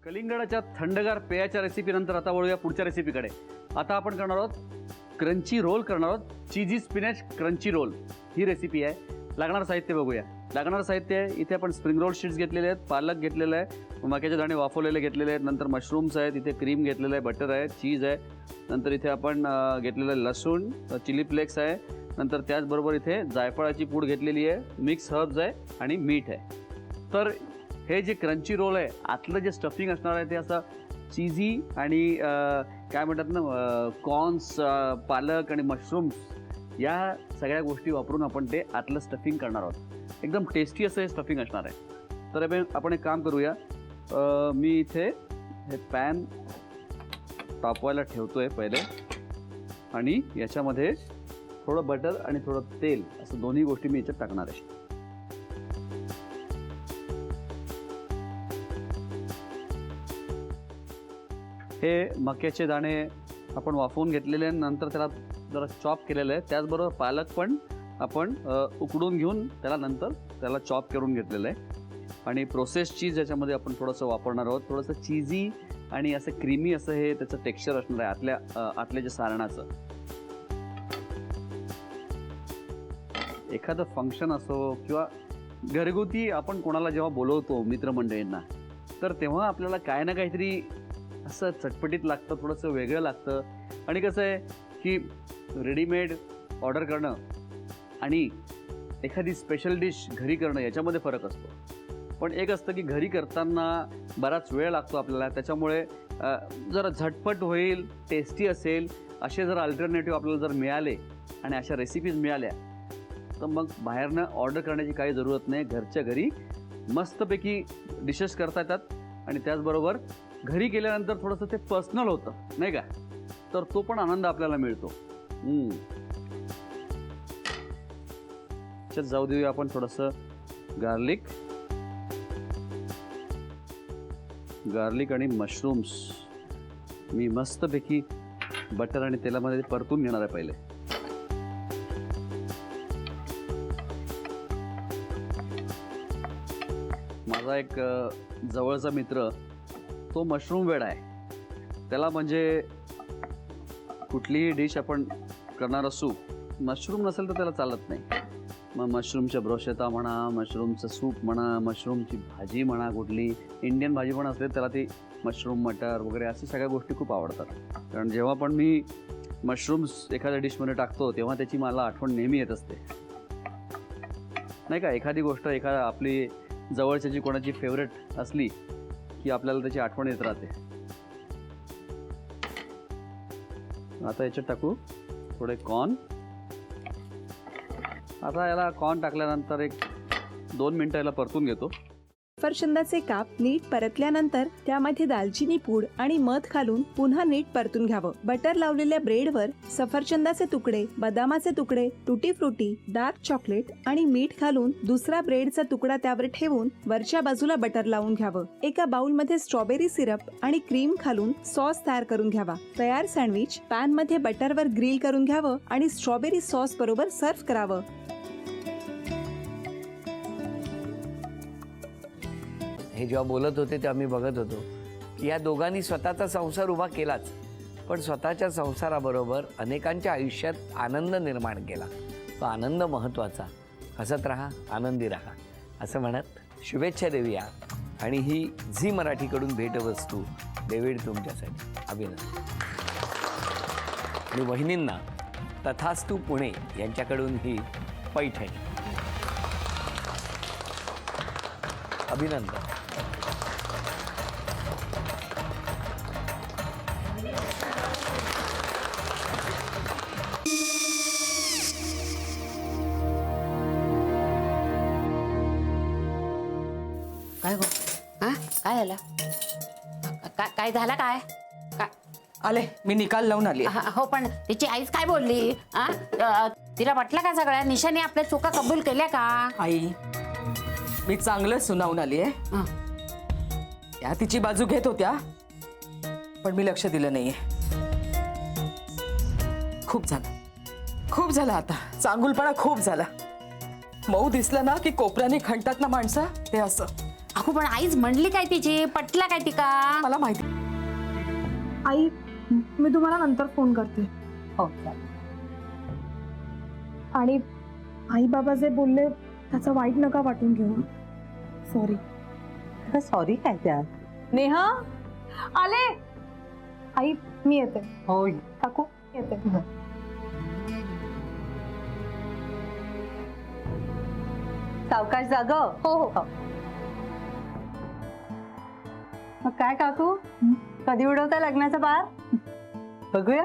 कलिंगडाच्या थंडगार पेयाच्या रेसिपीनंतर आता वळूया पुढच्या रेसिपीकडे. आता आपण करणार आहोत क्रंची रोल करणार आहोत. चीजी स्पिनॅच क्रंची रोल ही रेसिपी आहे. लागणारं साहित्य बघूया. लागणारं साहित्य आहे इथे आपण स्प्रिंग रोल शीट्स घेतलेले आहेत, पालक घेतलेलं आहे, मक्याचे दाणे वाफवलेले घेतलेले आहेत, नंतर मशरूम्स आहेत, इथे क्रीम घेतलेलं आहे, बटर आहे, चीज आहे, नंतर इथे आपण घेतलेलं लसूण, चिली फ्लेक्स आहे, नंतर त्याचबरोबर इथे जायफळाची पूड घेतलेली आहे, मिक्स हर्ब्स आहे आणि मीठ आहे. तर हे जे क्रंची रोल आहे आतलं जे स्टफिंग असणार आहे ते असं चीजी आणि काय म्हणतात ना कॉर्न्स, पालक आणि मशरूम्स या सगळ्या गोष्टी वापरून आपण ते आतलं स्टफिंग करणार आहोत. एकदम टेस्टी असं हे स्टफिंग असणार आहे. तर आपण एक काम करूया. मी इथे हे पॅन तापवायला ठेवतो आहे पहिले आणि याच्यामध्ये थोडं बटर आणि थोडं तेल असं दोन्ही गोष्टी मी याच्यात टाकणार आहे. हे मक्याचे दाणे आपण वाफवून घेतलेले आहे, नंतर त्याला जरा चॉप केलेलं आहे. त्याचबरोबर पालक पण आपण उकडून घेऊन त्याला चॉप करून घेतलेलं आहे. आणि प्रोसेस चीज याच्यामध्ये आपण थोडंसं वापरणार आहोत. थोडंसं चीजी आणि असं क्रीमी असं हे त्याचं टेक्स्चर असणार आहे आतल्या जे सारणाचं. एखादं फंक्शन असो किंवा घरगुती आपण कोणाला जेव्हा बोलवतो मित्रमंडळींना, तर तेव्हा आपल्याला काय ना काहीतरी असं चटपटीत लागतं, थोडंसं वेगळं लागतं. आणि कसं आहे की रेडीमेड ऑर्डर करणं आणि एखादी स्पेशल डिश घरी करणं याच्यामध्ये फरक असतो. पण एक असतं की घरी करताना बराच वेळ लागतो आपल्याला, त्याच्यामुळे जरा झटपट होईल, टेस्टी असेल असे जर अल्टरनेटिव्ह आपल्याला जर मिळाले आणि अशा रेसिपीज मिळाल्या तर मग बाहेरनं ऑर्डर करण्याची काही जरूरत नाही. घरच्या घरी मस्तपैकी डिशेस करता येतात आणि त्याचबरोबर घरी केल्यानंतर थोडंसं ते पर्सनल होतं नाही का, तर तो पण आनंद आपल्याला मिळतो. त्याच्यात जाऊ देऊया आपण थोडंसं गार्लिक आणि मशरूम्स मी मस्तपैकी बटर आणि तेलामध्ये परतून घेणार आहे पहिले. माझा एक जवळचा मित्र तो मशरूम वेडा आहे. त्याला म्हणजे कुठलीही डिश आपण करणार असू, मशरूम नसेल तर त्याला चालत नाही. मग मशरूमच्या ब्रोशेता म्हणा, मशरूमचं सूप म्हणा, मशरूमची भाजी म्हणा, कुठली इंडियन भाजी पण असते त्याला ती मशरूम मटर वगैरे अशा सगळ्या गोष्टी खूप आवडतात. कारण जेव्हा पण मी मशरूम्स एखाद्या डिशमध्ये टाकतो तेव्हा त्याची मला आठवण नेहमी येत असते नाही का. एखादी गोष्ट आपली जवळची कोणाची फेवरेट असली की आपल्याला त्याची आठवण येत राहते. आता याच्यात टाकू थोडे कॉर्न. आता याला कॉर्न टाकल्यानंतर एक 2 मिनिटं याला परतून घेतो. सफरचंदाचे काप नीट परतल्यानंतर त्यामध्ये दालचिनी पूड आणि मध घालून पुन्हा नीट परतून घ्यावं. बटर लावलेल्या ब्रेडवर सफरचंदाचे तुकडे, बदामाचे तुकडे, टुटी फ्रुटी, डार्क चॉकलेट आणि मीठ घालून दुसरा ब्रेडचा तुकडा त्यावर ठेवून वरच्या बाजूला बटर लावून घ्यावं. एका बाउलमध्ये स्ट्रॉबेरी सिरप आणि क्रीम घालून सॉस तयार करून घ्यावा. तयार सँडविच पॅन मध्ये बटरवर ग्रिल करून घ्यावं आणि स्ट्रॉबेरी सॉस बरोबर सर्व्ह करावं. हे जेव्हा बोलत होते तेव्हा मी बघत होतो की या दोघांनी स्वतःचा संसार उभा केलाच, पण स्वतःच्या संसाराबरोबर अनेकांच्या आयुष्यात आनंद निर्माण केला. तो आनंद महत्त्वाचा. हसत राहा, आनंदी राहा असं म्हणत शुभेच्छा देऊया. आणि ही झी मराठीकडून भेटवस्तू डेव्हिड तुमच्यासाठी. अभिनंदन. आणि वहिनींना तथास्तू पुणे यांच्याकडून ही पैठणी. अभिनंदन. काय गो? हा काय झालं? काय झालं? काय आले, मी निकाल लावून आली. हो, पण तिची आईच काय बोलली? तिला वाटलं का सगळ्या निशाने आपल्या चुका कबूल केल्या का? आई, मी चांगलं सुनावून आली आहे. त्या तिची बाजू घेत होत्या पण मी लक्ष दिलं नाहीये. खूप झालं आता. चांगुलपणा खूप झाला. मऊ दिसलं ना की कोपऱ्याने खणतात ना माणसं, ते असं अगो पण आईच म्हणली काय तिची, पटला काय तिका? मला माहिती. आई मी तुम्हाला नंतर फोन करते. हो आणि आई बाबा जे बोलले त्याचं वाईट नका वाटून घेऊ. सॉरी. सॉरी काय त्या? नेहा आले. आई मी येते. होय. काकू येते. सावकाश जाग. हो हो. मग काय काकू, कधी उडवता लग्नाचा बार? बघूया.